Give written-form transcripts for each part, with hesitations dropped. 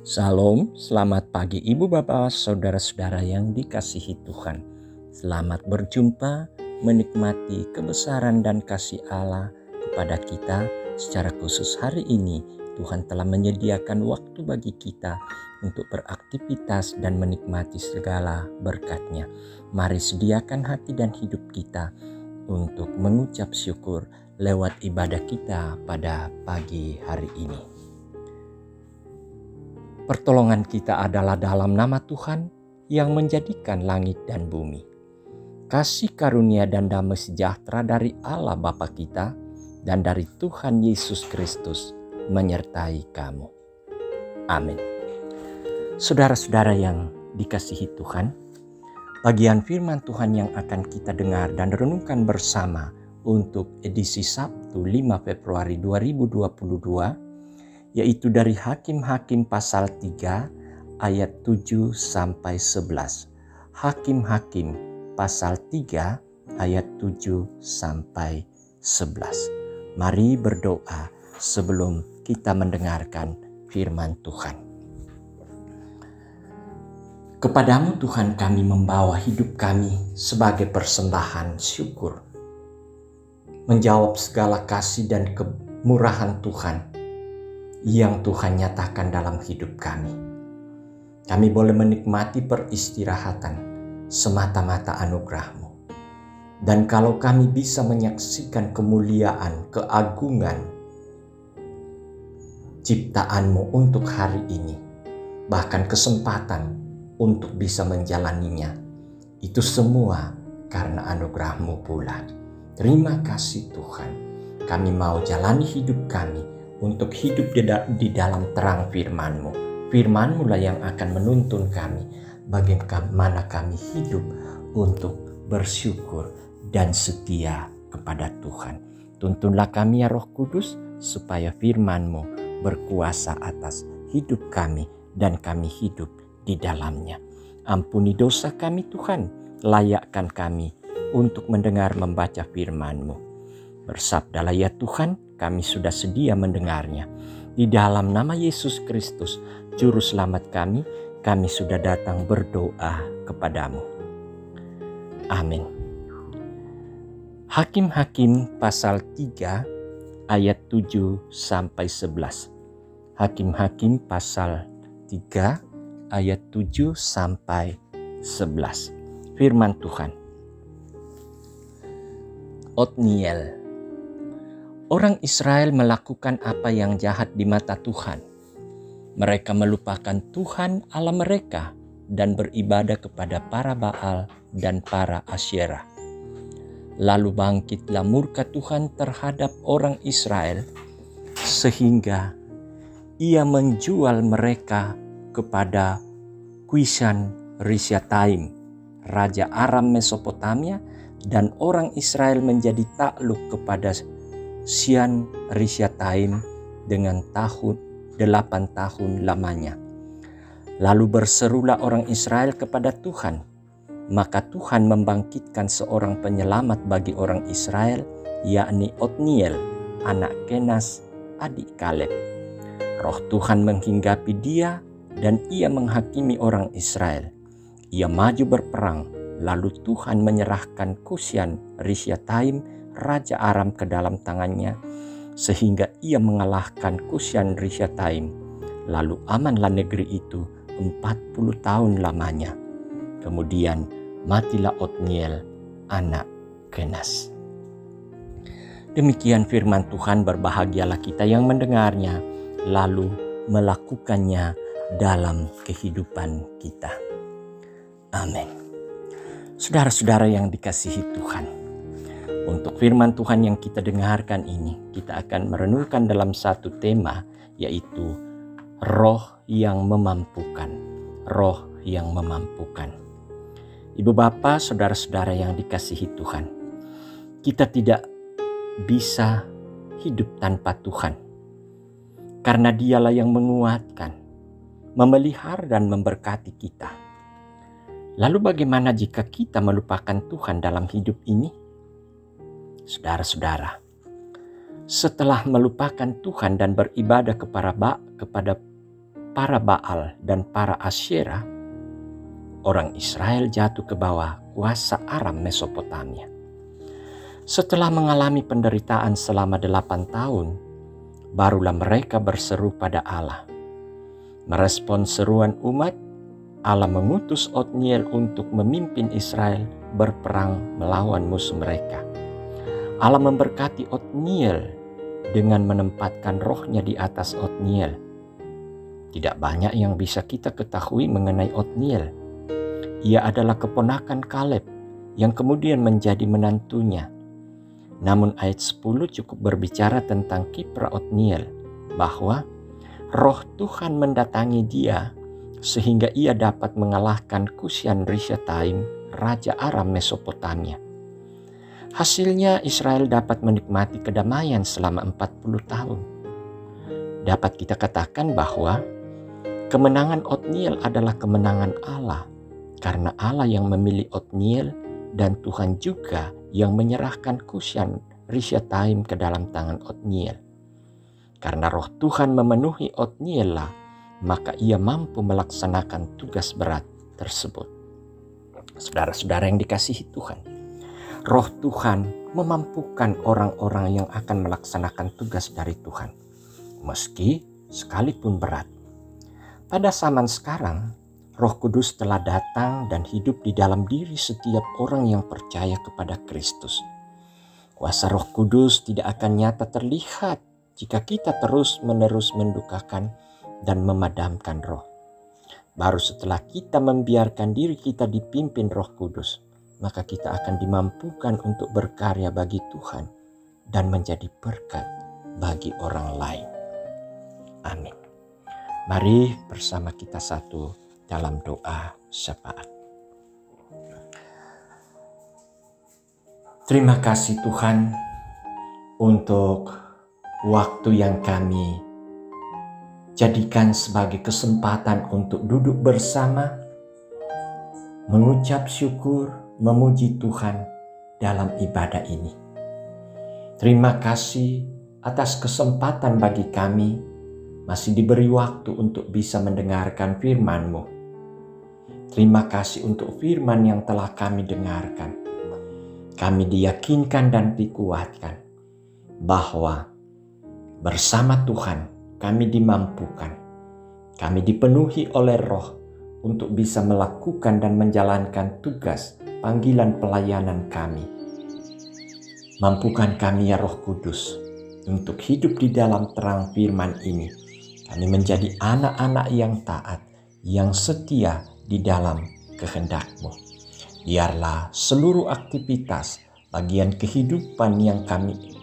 Salam, selamat pagi Ibu Bapak, Saudara-saudara yang dikasihi Tuhan. Selamat berjumpa, menikmati kebesaran dan kasih Allah kepada kita. Secara khusus hari ini, Tuhan telah menyediakan waktu bagi kita untuk beraktivitas dan menikmati segala berkat-Nya. Mari sediakan hati dan hidup kita untuk mengucap syukur lewat ibadah kita pada pagi hari ini. Pertolongan kita adalah dalam nama Tuhan yang menjadikan langit dan bumi. Kasih karunia dan damai sejahtera dari Allah Bapa kita dan dari Tuhan Yesus Kristus menyertai kamu. Amin. Saudara-saudara yang dikasihi Tuhan, bagian firman Tuhan yang akan kita dengar dan renungkan bersama untuk edisi Sabtu 5 Februari 2022 yaitu dari Hakim-Hakim pasal 3 ayat 7 sampai 11. Hakim-Hakim pasal 3 ayat 7 sampai 11. Mari berdoa sebelum kita mendengarkan firman Tuhan. Kepadamu Tuhan kami membawa hidup kami sebagai persembahan syukur. Menjawab segala kasih dan kemurahan Tuhan yang Tuhan nyatakan dalam hidup kami. Kami boleh menikmati peristirahatan semata-mata anugerah-Mu. Dan kalau kami bisa menyaksikan kemuliaan, keagungan ciptaan-Mu untuk hari ini, bahkan kesempatan untuk bisa menjalaninya, itu semua karena anugerah-Mu pula. Terima kasih Tuhan, kami mau jalani hidup kami untuk hidup di dalam terang firman-Mu. Firman-Mu lah yang akan menuntun kami bagaimana kami hidup untuk bersyukur dan setia kepada Tuhan. Tuntunlah kami ya Roh Kudus supaya firman-Mu berkuasa atas hidup kami dan kami hidup di dalamnya. Ampuni dosa kami Tuhan, layakkan kami untuk mendengar membaca firman-Mu. Bersabdalah ya Tuhan, kami sudah sedia mendengarnya. Di dalam nama Yesus Kristus, Juru Selamat kami sudah datang berdoa kepadamu. Amin. Hakim-Hakim pasal 3 ayat 7 sampai 11. Hakim-Hakim pasal 3 ayat 7 sampai 11. Firman Tuhan. Otniel. Orang Israel melakukan apa yang jahat di mata Tuhan. Mereka melupakan Tuhan Allah mereka dan beribadah kepada para Baal dan para Asyerah. Lalu bangkitlah murka Tuhan terhadap orang Israel sehingga Ia menjual mereka kepada Kushan Rishathaim, Raja Aram Mesopotamia, dan orang Israel menjadi takluk kepada Kushan Rishathaim dengan 8 tahun lamanya. Lalu berserulah orang Israel kepada Tuhan. Maka Tuhan membangkitkan seorang penyelamat bagi orang Israel, yakni Otniel, anak Kenas, adik Kaleb. Roh Tuhan menghinggapi dia dan ia menghakimi orang Israel. Ia maju berperang, lalu Tuhan menyerahkan Kushan Rishathaim, Raja Aram ke dalam tangannya, sehingga ia mengalahkan Kushan Rishathaim. Lalu amanlah negeri itu 40 tahun lamanya. Kemudian matilah Otniel, anak Kenas. Demikian firman Tuhan, berbahagialah kita yang mendengarnya, lalu melakukannya dalam kehidupan kita. Amin. Saudara-saudara yang dikasihi Tuhan, untuk firman Tuhan yang kita dengarkan ini, kita akan merenungkan dalam satu tema, yaitu roh yang memampukan. Roh yang memampukan. Ibu Bapa, saudara-saudara yang dikasihi Tuhan, kita tidak bisa hidup tanpa Tuhan. Karena Dialah yang menguatkan, memelihara dan memberkati kita. Lalu bagaimana jika kita melupakan Tuhan dalam hidup ini? Saudara-saudara, setelah melupakan Tuhan dan beribadah kepada para Baal dan para Asyera, orang Israel jatuh ke bawah kuasa Aram Mesopotamia. Setelah mengalami penderitaan selama 8 tahun, barulah mereka berseru pada Allah. Merespon seruan umat, Allah mengutus Otniel untuk memimpin Israel berperang melawan musuh mereka. Allah memberkati Otniel dengan menempatkan rohnya di atas Otniel. Tidak banyak yang bisa kita ketahui mengenai Otniel. Ia adalah keponakan Kaleb yang kemudian menjadi menantunya. Namun ayat 10 cukup berbicara tentang kiprah Otniel, bahwa roh Tuhan mendatangi dia sehingga ia dapat mengalahkan Kushan Rishathaim, raja Aram Mesopotamia. Hasilnya Israel dapat menikmati kedamaian selama 40 tahun. Dapat kita katakan bahwa kemenangan Otniel adalah kemenangan Allah, karena Allah yang memilih Otniel dan Tuhan juga yang menyerahkan Kushan Rishathaim ke dalam tangan Otniel. Karena roh Tuhan memenuhi Otniel lah, maka ia mampu melaksanakan tugas berat tersebut. Saudara-saudara yang dikasihi Tuhan, roh Tuhan memampukan orang-orang yang akan melaksanakan tugas dari Tuhan, meski sekalipun berat. Pada zaman sekarang, Roh Kudus telah datang dan hidup di dalam diri setiap orang yang percaya kepada Kristus. Kuasa Roh Kudus tidak akan nyata terlihat jika kita terus-menerus mendukakan dan memadamkan roh. Baru setelah kita membiarkan diri kita dipimpin Roh Kudus, maka kita akan dimampukan untuk berkarya bagi Tuhan dan menjadi berkat bagi orang lain. Amin. Mari bersama kita satu dalam doa syafaat. Terima kasih Tuhan untuk waktu yang kami jadikan sebagai kesempatan untuk duduk bersama, mengucap syukur, memuji Tuhan dalam ibadah ini. Terima kasih atas kesempatan bagi kami masih diberi waktu untuk bisa mendengarkan firman-Mu. Terima kasih untuk firman yang telah kami dengarkan. Kami diyakinkan dan dikuatkan bahwa bersama Tuhan kami dimampukan, kami dipenuhi oleh roh untuk bisa melakukan dan menjalankan tugas panggilan pelayanan kami. Mampukan kami ya Roh Kudus untuk hidup di dalam terang firman ini. Kami menjadi anak-anak yang taat, yang setia di dalam kehendak-Mu. Biarlah seluruh aktivitas bagian kehidupan yang kami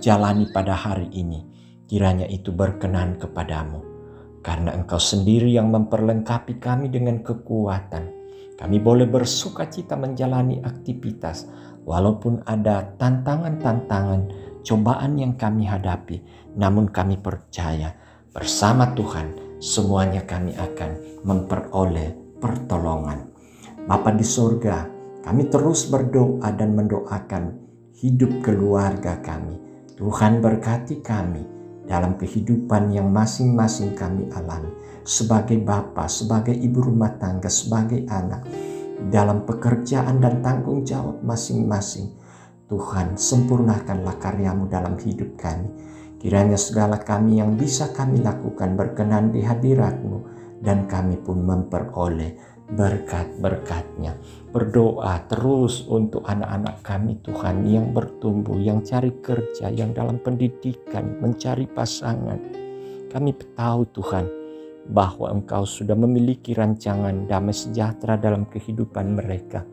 jalani pada hari ini, kiranya itu berkenan kepadamu, karena Engkau sendiri yang memperlengkapi kami dengan kekuatan. Kami boleh bersuka cita menjalani aktivitas, walaupun ada tantangan-tantangan, cobaan yang kami hadapi, namun kami percaya bersama Tuhan semuanya kami akan memperoleh pertolongan. Bapa di surga, kami terus berdoa dan mendoakan hidup keluarga kami. Tuhan berkati kami dalam kehidupan yang masing-masing kami alami, sebagai bapa, sebagai ibu rumah tangga, sebagai anak, dalam pekerjaan dan tanggung jawab masing-masing. Tuhan, sempurnakanlah karya-Mu dalam hidup kami. Kiranya segala kami yang bisa kami lakukan berkenan di hadirat-Mu, dan kami pun memperoleh berkat-berkat-Nya. Berdoa terus untuk anak-anak kami Tuhan yang bertumbuh, yang cari kerja, yang dalam pendidikan, mencari pasangan. Kami tahu Tuhan bahwa Engkau sudah memiliki rancangan damai sejahtera dalam kehidupan mereka.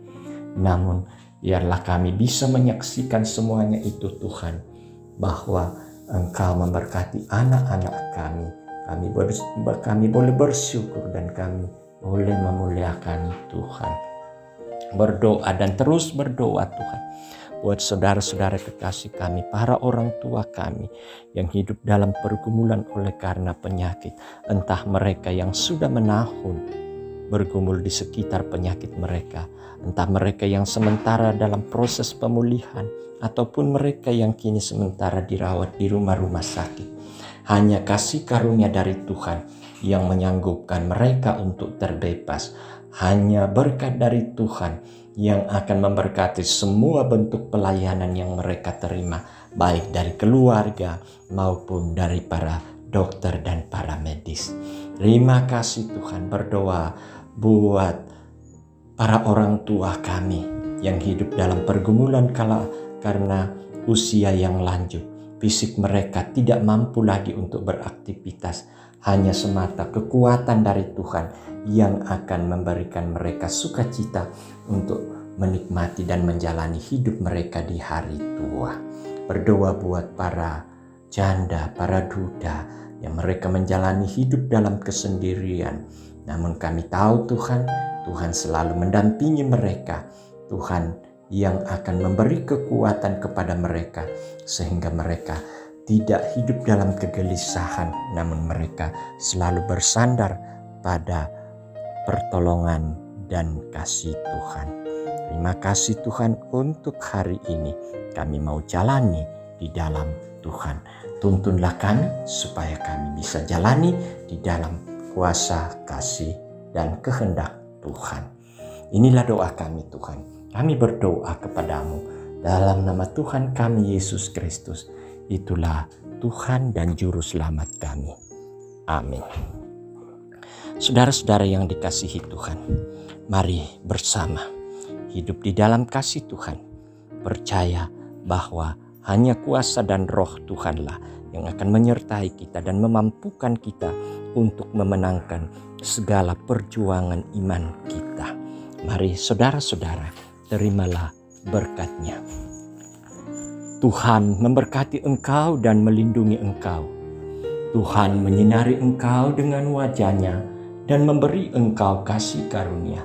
Namun biarlah kami bisa menyaksikan semuanya itu Tuhan, bahwa Engkau memberkati anak-anak kami. Kami boleh bersyukur dan kami boleh memuliakan Tuhan. Berdoa dan terus berdoa Tuhan buat saudara-saudara kekasih kami, para orang tua kami yang hidup dalam pergumulan oleh karena penyakit. Entah mereka yang sudah menahun bergumul di sekitar penyakit mereka, entah mereka yang sementara dalam proses pemulihan, ataupun mereka yang kini sementara dirawat di rumah-rumah sakit. Hanya kasih karunia dari Tuhan yang menyanggupkan mereka untuk terbebas. Hanya berkat dari Tuhan yang akan memberkati semua bentuk pelayanan yang mereka terima, baik dari keluarga maupun dari para dokter dan para medis. Terima kasih Tuhan. Berdoa buat para orang tua kami yang hidup dalam pergumulan karena usia yang lanjut. Fisik mereka tidak mampu lagi untuk beraktivitas. Hanya semata kekuatan dari Tuhan yang akan memberikan mereka sukacita untuk menikmati dan menjalani hidup mereka di hari tua. Berdoa buat para janda, para duda yang mereka menjalani hidup dalam kesendirian. Namun kami tahu Tuhan selalu mendampingi mereka. Tuhan yang akan memberi kekuatan kepada mereka sehingga mereka tidak hidup dalam kegelisahan, namun mereka selalu bersandar pada pertolongan dan kasih Tuhan. Terima kasih Tuhan untuk hari ini. Kami mau jalani di dalam Tuhan. Tuntunlah kami supaya kami bisa jalani di dalam kuasa, kasih, dan kehendak Tuhan. Inilah doa kami Tuhan. Kami berdoa kepadamu dalam nama Tuhan kami Yesus Kristus. Itulah Tuhan dan Juru Selamat kami. Amin. Saudara-saudara yang dikasihi Tuhan, mari bersama hidup di dalam kasih Tuhan. Percaya bahwa hanya kuasa dan roh Tuhanlah yang akan menyertai kita dan memampukan kita untuk memenangkan segala perjuangan iman kita. Mari saudara-saudara, terimalah berkat-Nya. Tuhan memberkati engkau dan melindungi engkau. Tuhan menyinari engkau dengan wajah-Nya dan memberi engkau kasih karunia.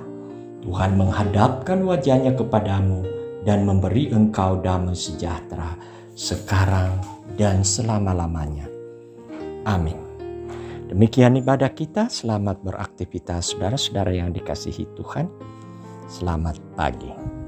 Tuhan menghadapkan wajah-Nya kepadamu dan memberi engkau damai sejahtera sekarang dan selama-lamanya. Amin. Demikian ibadah kita. Selamat beraktivitas saudara-saudara yang dikasihi Tuhan. Selamat pagi.